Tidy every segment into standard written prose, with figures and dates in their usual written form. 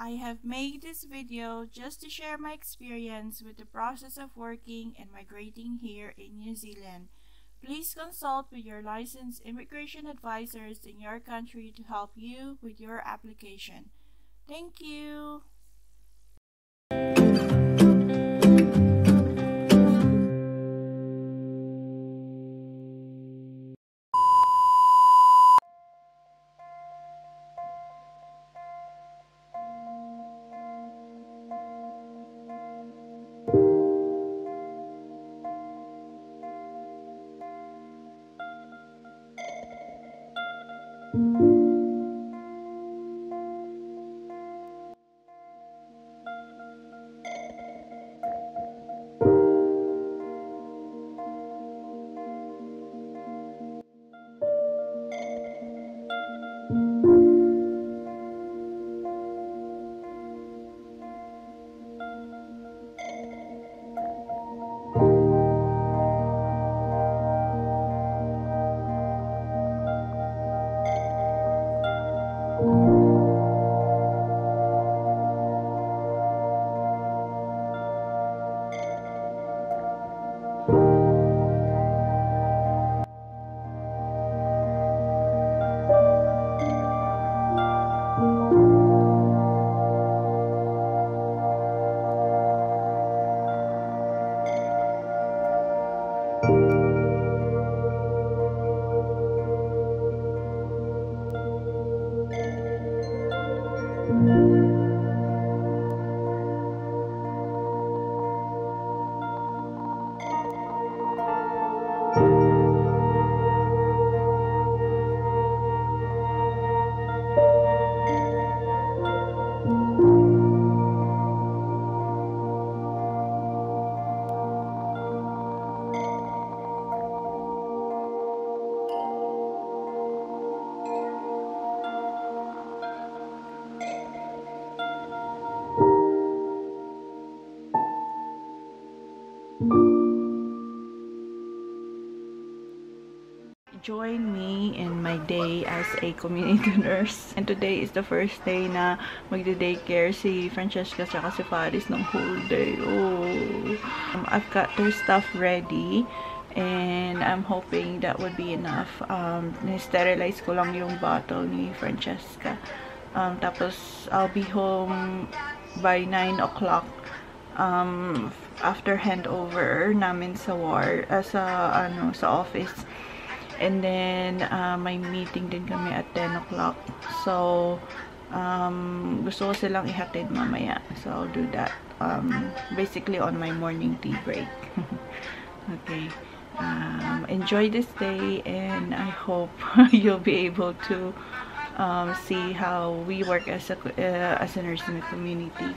I have made this video just to share my experience with the process of working and migrating here in New Zealand. Please consult with your licensed immigration advisors in your country to help you with your application. Thank you. Join me in my day as a community nurse. And today is the first day na magde-daycare si Francesca at si Faris ng whole day. Oh. I've got their stuff ready and I'm hoping that would be enough. Sterilize ko lang yung bottle ni Francesca. Tapos I'll be home by 9 o'clock. After handover namin sa sa office. And then, may meeting din kami at 10 o'clock. So, gusto ko silang ihatid mamaya. So, I'll do that. Basically, on my morning tea break. Okay. Enjoy this day. And I hope you'll be able to see how we work as a nurse in the community.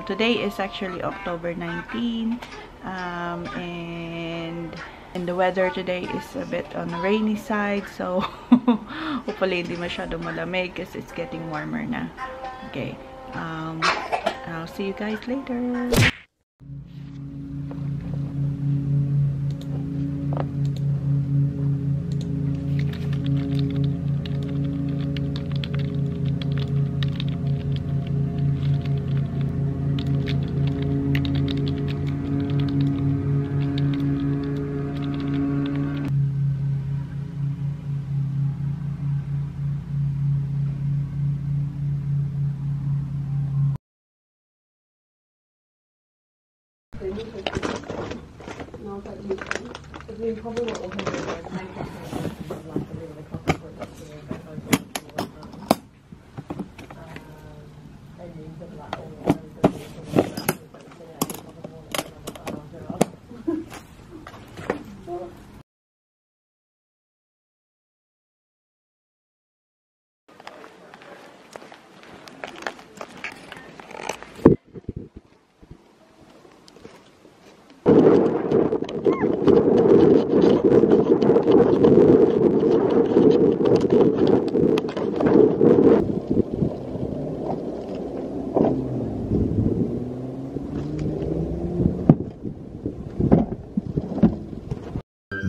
Today is actually October 19. And the weather today is a bit on the rainy side, so hopefully hindi masyadong malamig because it's getting warmer na. Okay, I'll see you guys later.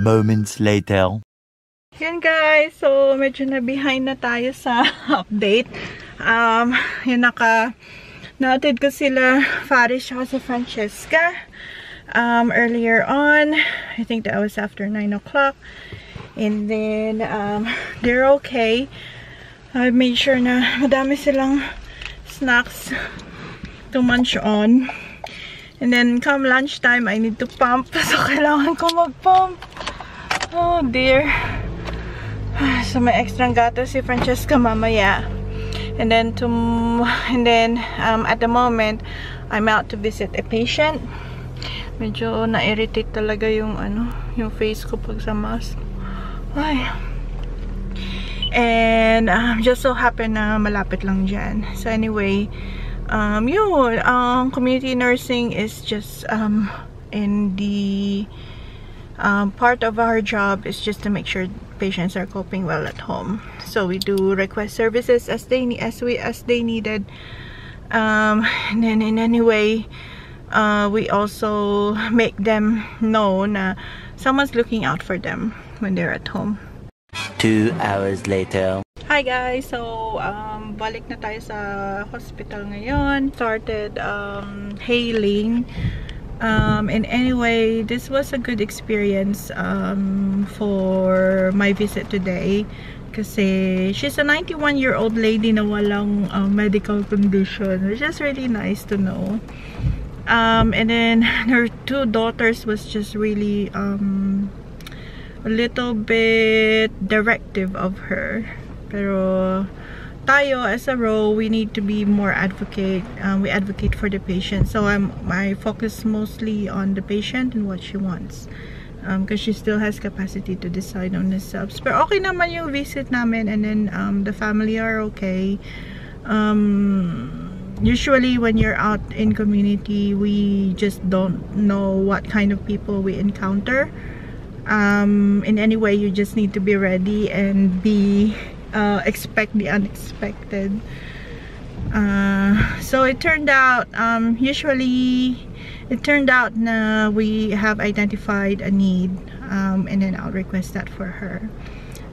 Moments later. Yan guys, so medyo na behind na tayo sa update. Yung naatid ko sila, Faris at si Francesca. Earlier on, I think that was after 9 o'clock. And then, they're okay. I made sure na madami silang snacks to munch on. And then, come lunchtime, I need to pump. So, kailangan ko mag-pump. Oh, dear. So, may extra gatas si Francesca mamaya. And then, at the moment, I'm out to visit a patient. Medyo na-irritate talaga yung face ko pag sa mask. Ay. And just so happen na malapit lang dyan. So anyway, community nursing is just in the part of our job is just to make sure patients are coping well at home. So we do request services as they needed. And then in any way, we also make them know na someone's looking out for them when they're at home. 2 hours later. Hi guys! So, balik na tayo sa hospital ngayon. Started hailing. And anyway, this was a good experience for my visit today. Kasi she's a 91-year-old lady na walang medical condition, which is really nice to know. And then her 2 daughters was just really a little bit directive of her. Pero tayo as a role, we need to be more advocate. We advocate for the patient. So I focus mostly on the patient and what she wants. Because she still has capacity to decide on herself. Pero okay naman yung visit namin, and then the family are okay. Usually when you're out in community, we just don't know what kind of people we encounter. In any way, you just need to be ready and expect the unexpected. So it turned out, it turned out na we have identified a need, and then I'll request that for her.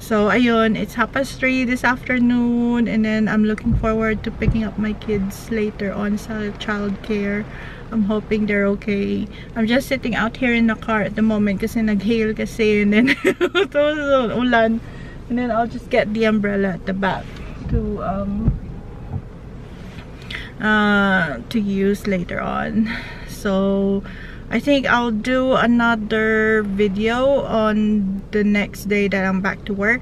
So ayun, it's 3:30 this afternoon, and then I'm looking forward to picking up my kids later on sa childcare. I'm hoping they're okay. I'm just sitting out here in the car at the moment kasi nag-hail kasi, and then ulan, and then I'll just get the umbrella at the back to use later on. So I think I'll do another video on the next day that I'm back to work.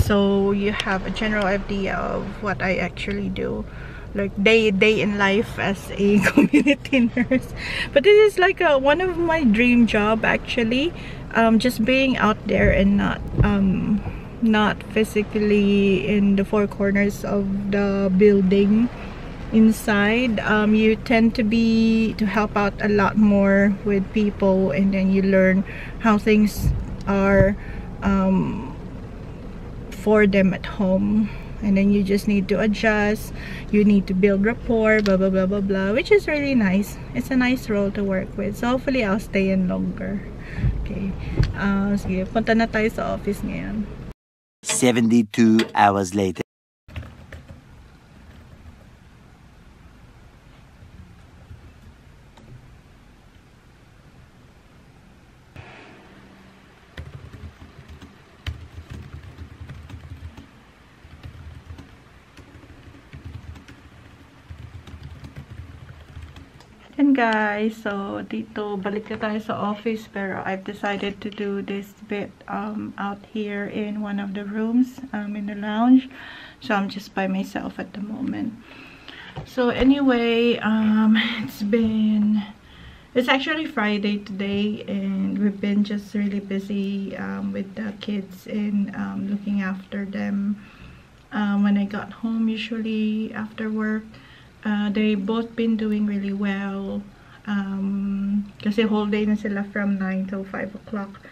So you have a general idea of what I actually do, like day in life as a community nurse. But this is like one of my dream job actually. Just being out there and not physically in the 4 corners of the building. Inside, you tend to help out a lot more with people, and then you learn how things are for them at home, and then you just need to adjust, you need to build rapport, blah blah blah blah blah, which is really nice. It's a nice role to work with, so hopefully I'll stay in longer. Okay, sige, punta na tayo sa office ngayon. 72 hours later. And guys, so dito balik na tayo sa office, pero I've decided to do this bit out here in one of the rooms in the lounge. So I'm just by myself at the moment. So anyway, it's actually Friday today, and we've been just really busy with the kids and looking after them. When I got home, usually after work, they both been doing really well. Kasi whole day na sila from 9 till 5 o'clock.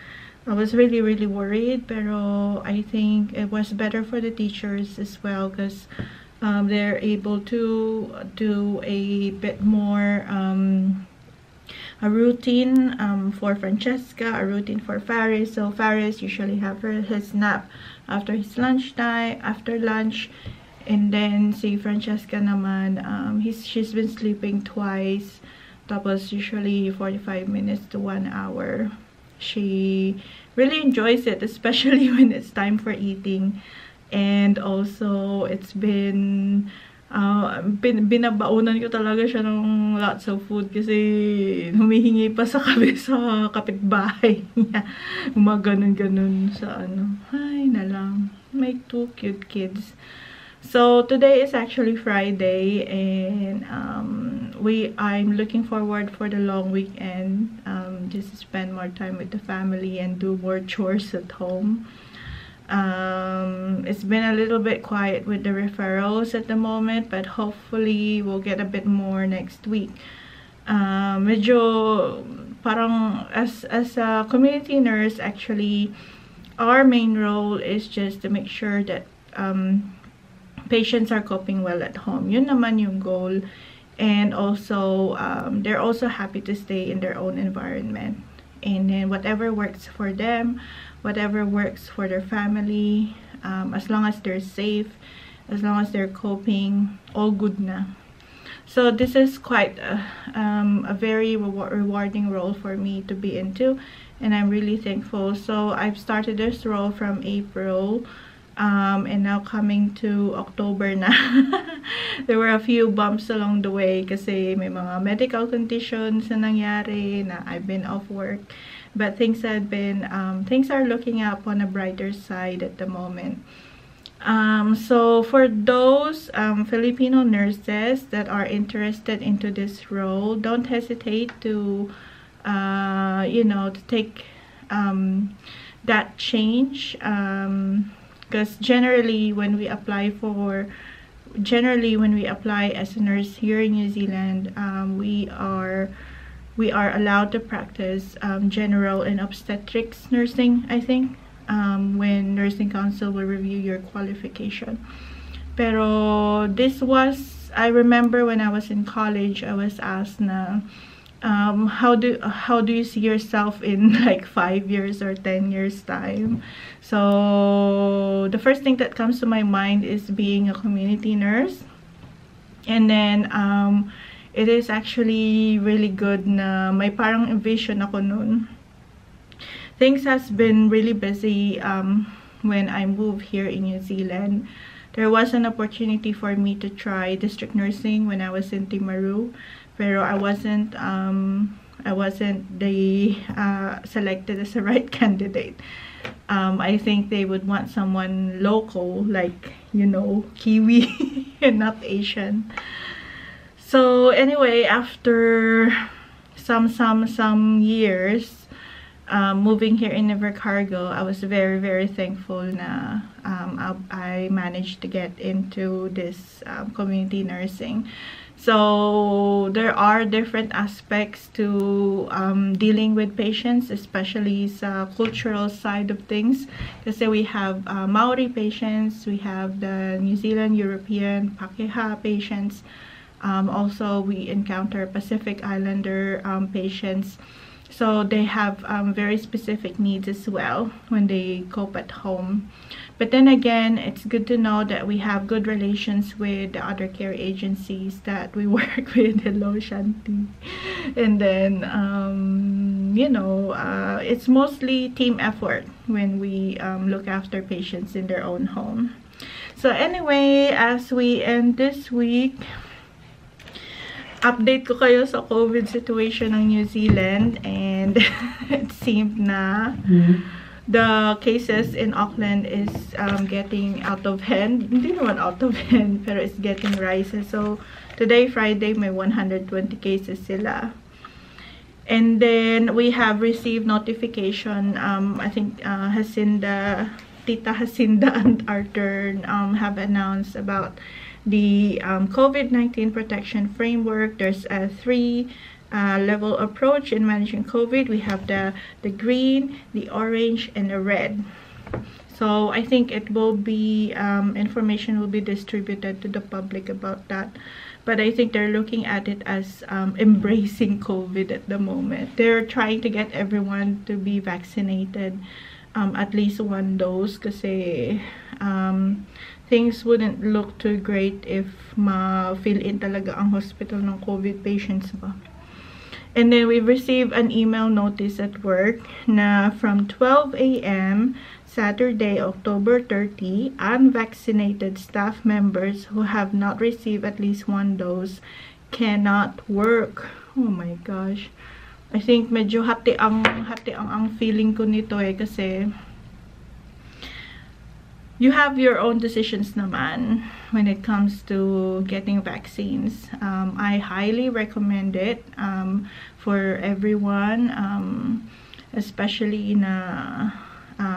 I was really worried, pero I think it was better for the teachers as well, because they're able to do a bit more a routine for Francesca, a routine for Faris. So Faris usually have his nap after his lunchtime, after lunch. And then si Francesca naman, she's been sleeping twice. Tapos usually 45 minutes to 1 hour. She really enjoys it, especially when it's time for eating. And also, it's been binabaunan ko talaga siya ng lots of food kasi humihingi pa sa kapitbahay niya. Ganun sa ano. Ay, na lang. My 2 cute kids. So today is actually Friday, and I'm looking forward for the long weekend, just to spend more time with the family and do more chores at home. It's been a little bit quiet with the referrals at the moment, but hopefully we'll get a bit more next week. Medyo parang as a community nurse, actually our main role is just to make sure that patients are coping well at home. Yun naman yung goal. And also, they're also happy to stay in their own environment. And then whatever works for them, whatever works for their family, as long as they're safe, as long as they're coping, all good na. So this is quite a very rewarding role for me to be into. And I'm really thankful. So I've started this role from April. And now coming to October na. There were a few bumps along the way kasi may mga medical conditions na nangyari na I've been off work, but things are looking up on a brighter side at the moment. So for those Filipino nurses that are interested into this role, don't hesitate to to take that change, because generally when we apply as a nurse here in New Zealand, we are allowed to practice general and obstetrics nursing, I think, when nursing council will review your qualification. Pero I remember when I was in college, I was asked na how do you see yourself in like 5 years or 10 years time? So the first thing that comes to my mind is being a community nurse. And then it is actually really good na may parang vision ako noon. Things has been really busy when I moved here in New Zealand. There was an opportunity for me to try district nursing when I was in Timaru, pero I wasn't selected as the right candidate. I think they would want someone local, like, Kiwi and not Asian. So anyway, after some years moving here in Invercargill, I was very, very thankful na I managed to get into this community nursing. So there are different aspects to dealing with patients, especially sa cultural side of things. Kasi we have Maori patients, we have the New Zealand European Pakeha patients. Also, we encounter Pacific Islander patients. So they have very specific needs as well when they cope at home. But then again, it's good to know that we have good relations with the other care agencies that we work with. Hello, Shanti. And then, it's mostly team effort when we look after patients in their own home. So anyway, as we end this week, update ko kayo sa COVID situation ng New Zealand, and it seemed na the cases in Auckland is getting out of hand. Hindi naman out of hand, pero it's getting rises. So today, Friday, may 120 cases sila. And then we have received notification, I think Tita Jacinda and Arthur have announced about the COVID-19 protection framework. There's a 3-level approach in managing COVID. We have the green, the orange, and the red. So I think it will be information will be distributed to the public about that. But I think they're looking at it as embracing COVID at the moment. They're trying to get everyone to be vaccinated at least 1 dose kasi things wouldn't look too great if ma-fill in talaga ang hospital ng COVID patients ba. And then we received an email notice at work na from 12 a.m. Saturday, October 30, unvaccinated staff members who have not received at least 1 dose cannot work. Oh my gosh. I think medyo hati ang feeling ko nito kasi you have your own decisions naman when it comes to getting vaccines. I highly recommend it for everyone, especially na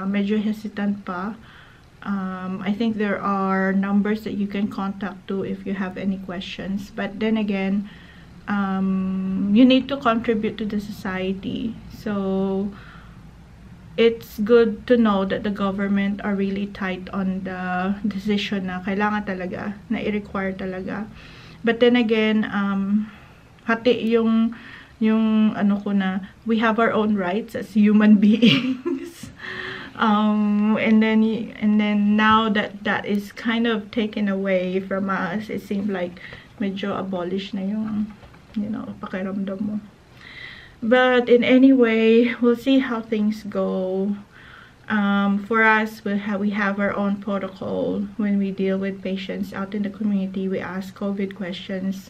medyo hesitant pa. I think there are numbers that you can contact to if you have any questions. But then again, you need to contribute to the society. So it's good to know that the government are really tight on the decision na kailangan talaga, na i-require talaga. But then again, hati yung ano ko na, we have our own rights as human beings. And then now that is kind of taken away from us, it seems like medyo abolish na yung, pakiramdam mo. But in any way, we'll see how things go. For us, we have our own protocol when we deal with patients out in the community. We ask COVID questions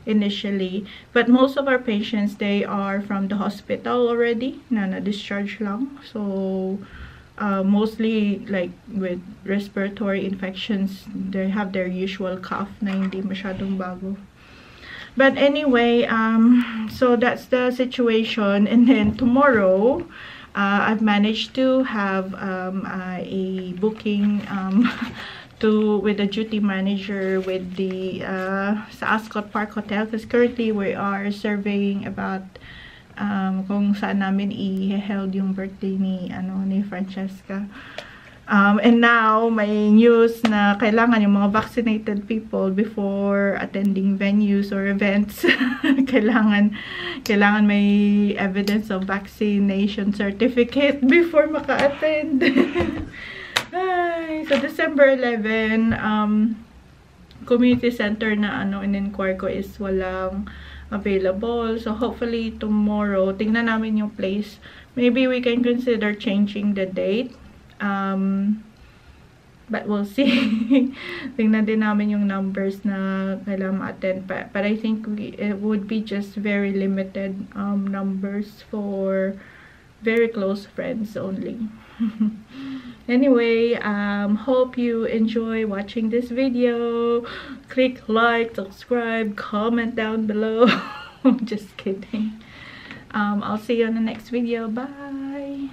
initially, but most of our patients, they are from the hospital already, na discharge lang. So mostly like with respiratory infections, they have their usual cough na hindi masyadong bago. But anyway, so that's the situation. And then tomorrow, I've managed to have a booking with the duty manager with the sa Ascot Park Hotel, because currently we are surveying about kung saan namin i-held yung birthday ni Francesca. And now, may news na kailangan yung mga vaccinated people before attending venues or events. kailangan may evidence of vaccination certificate before maka-attend. So, December 11, community center na in-inquire ko is walang available. So, hopefully, tomorrow, tingnan namin yung place. Maybe we can consider changing the date. But we'll see. Tingnan din namin yung numbers na kailangan ma-attend. But I think it would be just very limited numbers for very close friends only. Anyway, hope you enjoy watching this video. Click like, subscribe, comment down below. Just kidding. I'll see you on the next video. Bye.